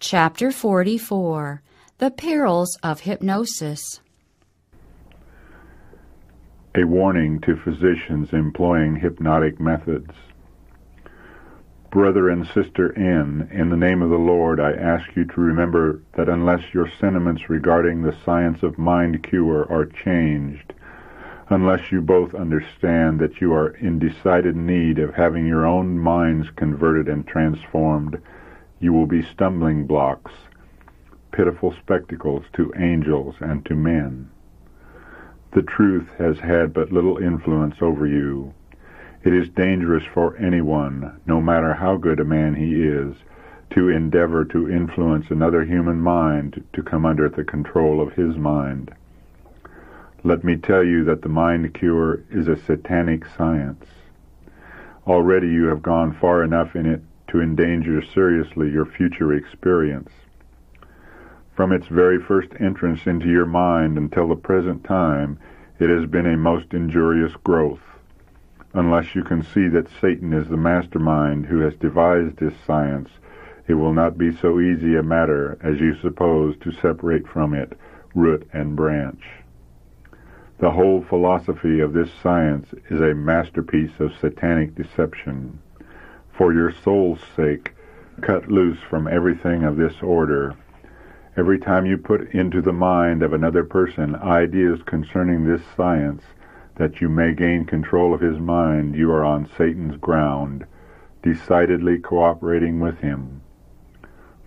Chapter 44. The Perils of Hypnosis. A warning to physicians employing hypnotic methods. Brother and Sister N, in the name of the Lord, I ask you to remember that unless your sentiments regarding the science of mind cure are changed, unless you both understand that you are in decided need of having your own minds converted and transformed, you will be stumbling blocks, pitiful spectacles to angels and to men. The truth has had but little influence over you. It is dangerous for anyone, no matter how good a man he is, to endeavor to influence another human mind to come under the control of his mind. Let me tell you that the mind cure is a satanic science. Already you have gone far enough in it to endanger seriously your future experience. From its very first entrance into your mind until the present time, it has been a most injurious growth. Unless you can see that Satan is the mastermind who has devised this science, it will not be so easy a matter as you suppose to separate from it root and branch. The whole philosophy of this science is a masterpiece of satanic deception. For your soul's sake, cut loose from everything of this order. Every time you put into the mind of another person ideas concerning this science, that you may gain control of his mind, you are on Satan's ground, decidedly cooperating with him.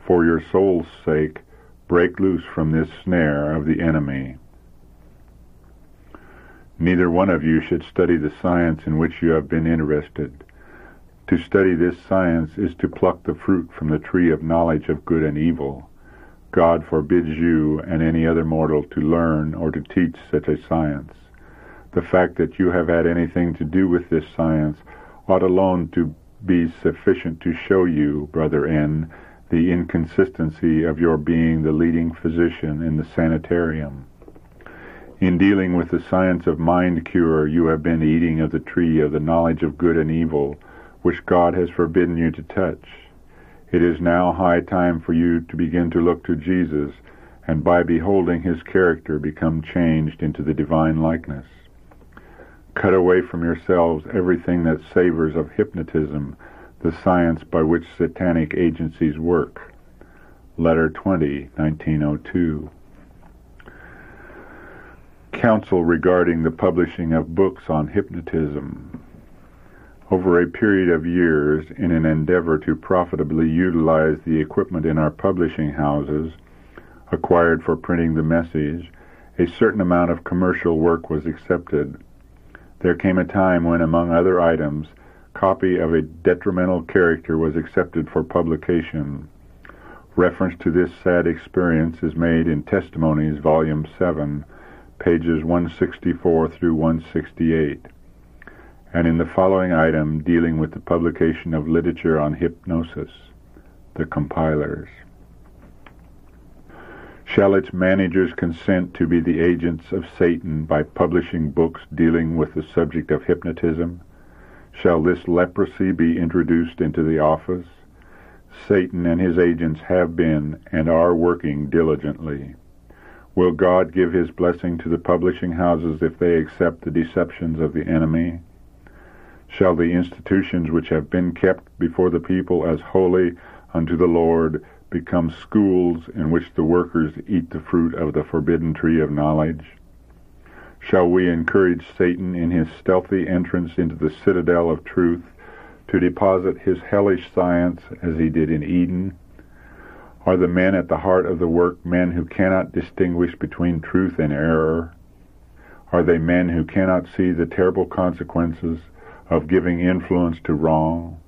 For your soul's sake, break loose from this snare of the enemy. Neither one of you should study the science in which you have been interested. To study this science is to pluck the fruit from the tree of knowledge of good and evil. God forbids you and any other mortal to learn or to teach such a science. The fact that you have had anything to do with this science ought alone to be sufficient to show you, Brother N, the inconsistency of your being the leading physician in the sanitarium. In dealing with the science of mind cure, you have been eating of the tree of the knowledge of good and evil, which God has forbidden you to touch. It is now high time for you to begin to look to Jesus, and by beholding his character become changed into the divine likeness. Cut away from yourselves everything that savors of hypnotism, the science by which satanic agencies work. Letter 20, 1902. Counsel regarding the publishing of books on hypnotism. Over a period of years, in an endeavor to profitably utilize the equipment in our publishing houses, acquired for printing the message, a certain amount of commercial work was accepted. There came a time when, among other items, copy of a detrimental character was accepted for publication. Reference to this sad experience is made in Testimonies, Volume 7, pages 164 through 168. And in the following item dealing with the publication of literature on hypnosis, the compilers. Shall its managers consent to be the agents of Satan by publishing books dealing with the subject of hypnotism? Shall this leprosy be introduced into the office? Satan and his agents have been and are working diligently. Will God give his blessing to the publishing houses if they accept the deceptions of the enemy? Shall the institutions which have been kept before the people as holy unto the Lord become schools in which the workers eat the fruit of the forbidden tree of knowledge? Shall we encourage Satan in his stealthy entrance into the citadel of truth to deposit his hellish science as he did in Eden? Are the men at the heart of the work men who cannot distinguish between truth and error? Are they men who cannot see the terrible consequences of giving influence to wrong?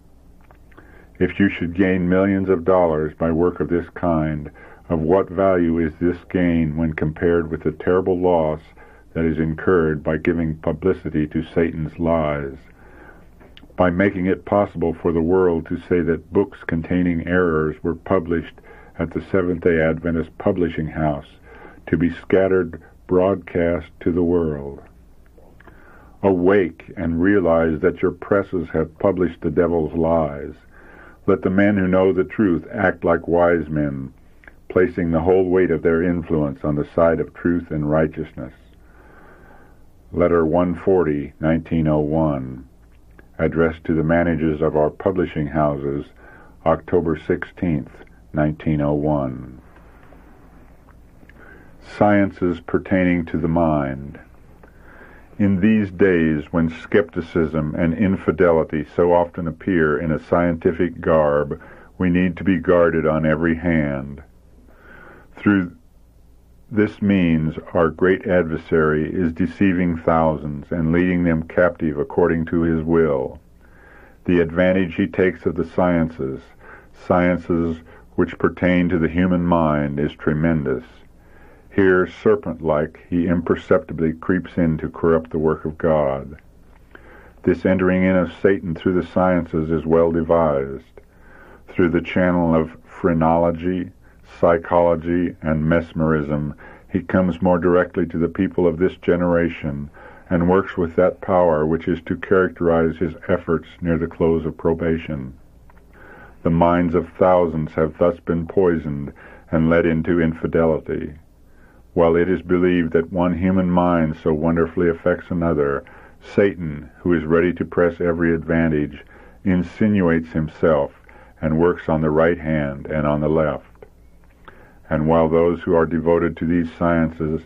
If you should gain millions of dollars by work of this kind, of what value is this gain when compared with the terrible loss that is incurred by giving publicity to Satan's lies? By making it possible for the world to say that books containing errors were published at the Seventh-day Adventist Publishing House, to be scattered broadcast to the world. Awake and realize that your presses have published the devil's lies. Let the men who know the truth act like wise men, placing the whole weight of their influence on the side of truth and righteousness. Letter 140, 1901, addressed to the managers of our publishing houses, October 16, 1901. Sciences pertaining to the mind. In these days, when skepticism and infidelity so often appear in a scientific garb, we need to be guarded on every hand. Through this means, our great adversary is deceiving thousands and leading them captive according to his will. The advantage he takes of the sciences which pertain to the human mind, is tremendous. Here, serpent-like, he imperceptibly creeps in to corrupt the work of God. This entering in of Satan through the sciences is well devised. Through the channel of phrenology, psychology, and mesmerism, he comes more directly to the people of this generation and works with that power which is to characterize his efforts near the close of probation. The minds of thousands have thus been poisoned and led into infidelity. While it is believed that one human mind so wonderfully affects another, Satan, who is ready to press every advantage, insinuates himself and works on the right hand and on the left. And while those who are devoted to these sciences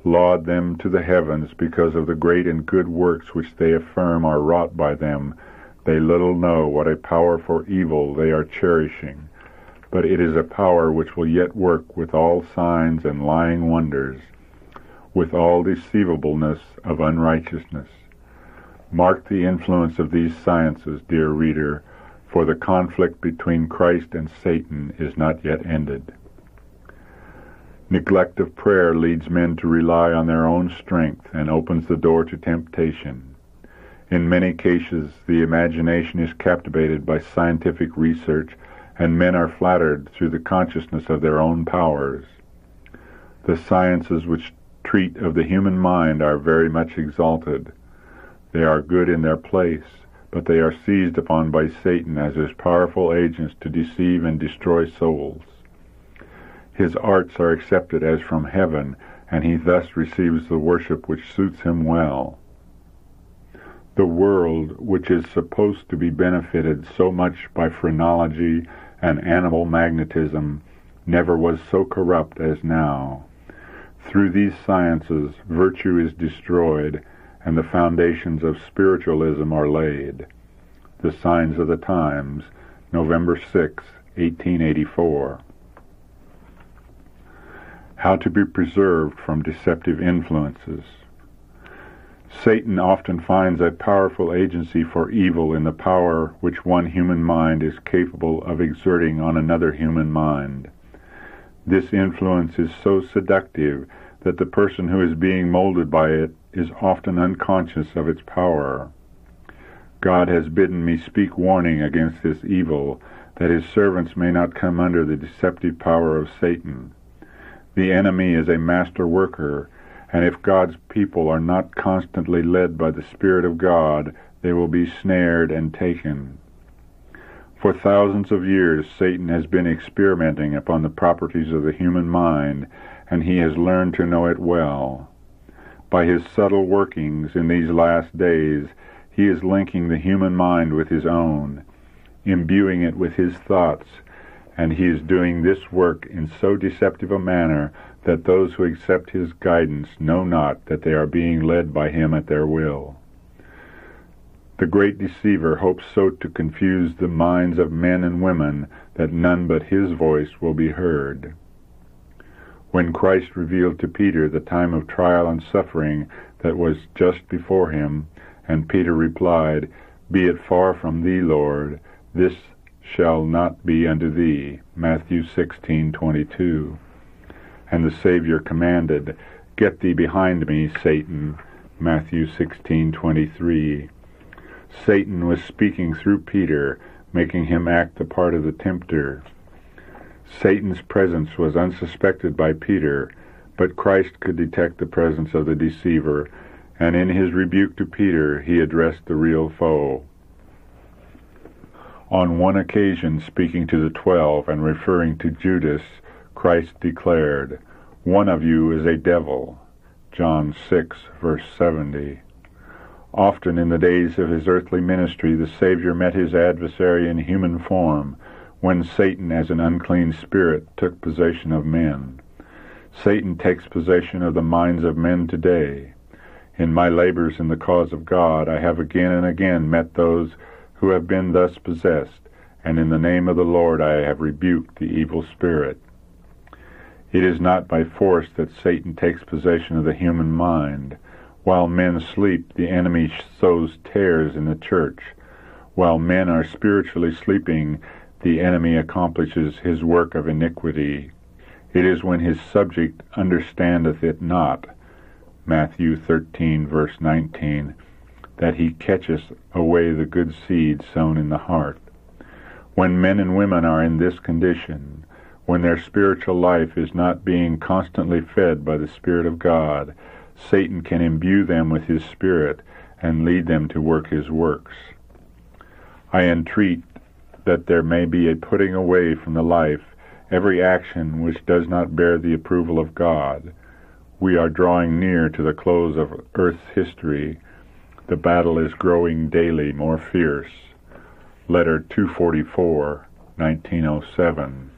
laud them to the heavens because of the great and good works which they affirm are wrought by them, they little know what a power for evil they are cherishing. But it is a power which will yet work with all signs and lying wonders, with all deceivableness of unrighteousness. Mark the influence of these sciences, dear reader, for the conflict between Christ and Satan is not yet ended. Neglect of prayer leads men to rely on their own strength and opens the door to temptation. In many cases, the imagination is captivated by scientific research, and men are flattered through the consciousness of their own powers. The sciences which treat of the human mind are very much exalted. They are good in their place, but they are seized upon by Satan as his powerful agents to deceive and destroy souls. His arts are accepted as from heaven, and he thus receives the worship which suits him well. The world, which is supposed to be benefited so much by phrenology and animal magnetism, never was so corrupt as now. Through these sciences, virtue is destroyed, and the foundations of spiritualism are laid. The Signs of the Times, November 6, 1884. How to be preserved from deceptive influences. Satan often finds a powerful agency for evil in the power which one human mind is capable of exerting on another human mind. This influence is so seductive that the person who is being molded by it is often unconscious of its power. God has bidden me speak warning against this evil, that his servants may not come under the deceptive power of Satan. The enemy is a master worker, and if God's people are not constantly led by the Spirit of God, they will be snared and taken. For thousands of years, Satan has been experimenting upon the properties of the human mind, and he has learned to know it well. By his subtle workings in these last days, he is linking the human mind with his own, imbuing it with his thoughts, and he is doing this work in so deceptive a manner that those who accept his guidance know not that they are being led by him at their will. The great deceiver hopes so to confuse the minds of men and women that none but his voice will be heard. When Christ revealed to Peter the time of trial and suffering that was just before him, and Peter replied, "Be it far from thee, Lord, this shall not be unto thee," Matthew 16:22. And the Savior commanded, "Get thee behind me, Satan," Matthew 16:23. Satan was speaking through Peter, making him act the part of the tempter. Satan's presence was unsuspected by Peter, but Christ could detect the presence of the deceiver, and in his rebuke to Peter he addressed the real foe. On one occasion, speaking to the 12 and referring to Judas, Christ declared, "One of you is a devil." John 6, verse 70. Often in the days of his earthly ministry, the Savior met his adversary in human form, when Satan as an unclean spirit took possession of men. Satan takes possession of the minds of men today. In my labors in the cause of God, I have again and again met those who have been thus possessed, and in the name of the Lord I have rebuked the evil spirit. It is not by force that Satan takes possession of the human mind. While men sleep, the enemy sows tares in the church. While men are spiritually sleeping, the enemy accomplishes his work of iniquity. It is when his subject understandeth it not, Matthew 13, verse 19, that he catcheth away the good seed sown in the heart. When men and women are in this condition, when their spiritual life is not being constantly fed by the Spirit of God, Satan can imbue them with his spirit and lead them to work his works. I entreat that there may be a putting away from the life every action which does not bear the approval of God. We are drawing near to the close of earth's history. The battle is growing daily more fierce. Letter 244, 1907.